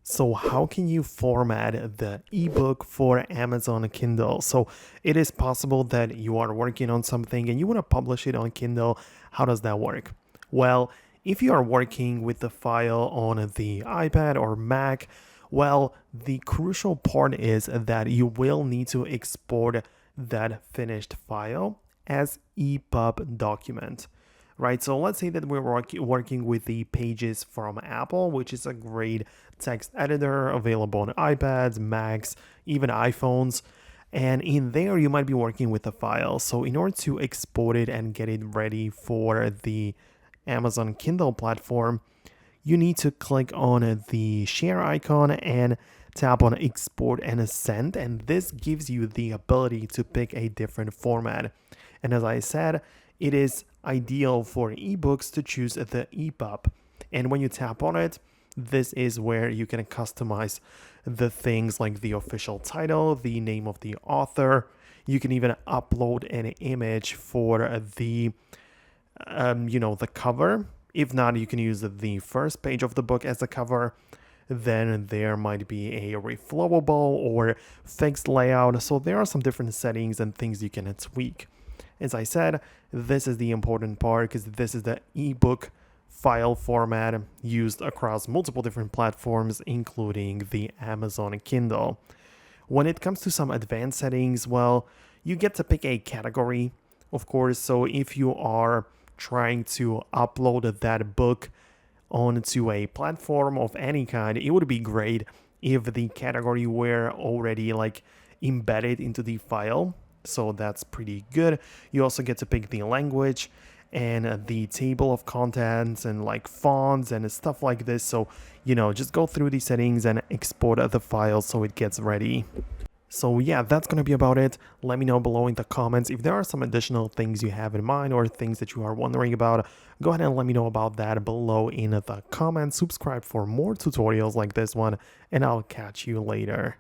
So how can you format the ebook for Amazon Kindle? So it is possible that you are working on something and you want to publish it on Kindle. How does that work? Well, if you are working with the file on the iPad or Mac, well, the crucial part is that you will need to export that finished file as EPUB document, right? So let's say that we're working with the Pages from Apple, which is a great text editor available on iPads, Macs, even iPhones. And in there, you might be working with a file. So in order to export it and get it ready for the Amazon Kindle platform, you need to click on the share icon and tap on export and send, and this gives you the ability to pick a different format. And as I said, it is ideal for ebooks to choose the EPUB. And when you tap on it, this is where you can customize the things like the official title, the name of the author. You can even upload an image for the cover. If not, you can use the first page of the book as a cover. Then there might be a reflowable or fixed layout. So there are some different settings and things you can tweak. As I said, this is the important part because this is the ebook file format used across multiple different platforms, including the Amazon Kindle. When it comes to some advanced settings, well, you get to pick a category, of course. So if you are trying to upload that book onto a platform of any kind, it would be great if the category were already like embedded into the file. So that's pretty good. You also get to pick the language and the table of contents and like fonts and stuff like this. So, just go through these settings and export the file so it gets ready. So yeah, that's going to be about it. Let me know below in the comments if there are some additional things you have in mind or things that you are wondering about. Go ahead and let me know about that below in the comments. Subscribe for more tutorials like this one, and I'll catch you later.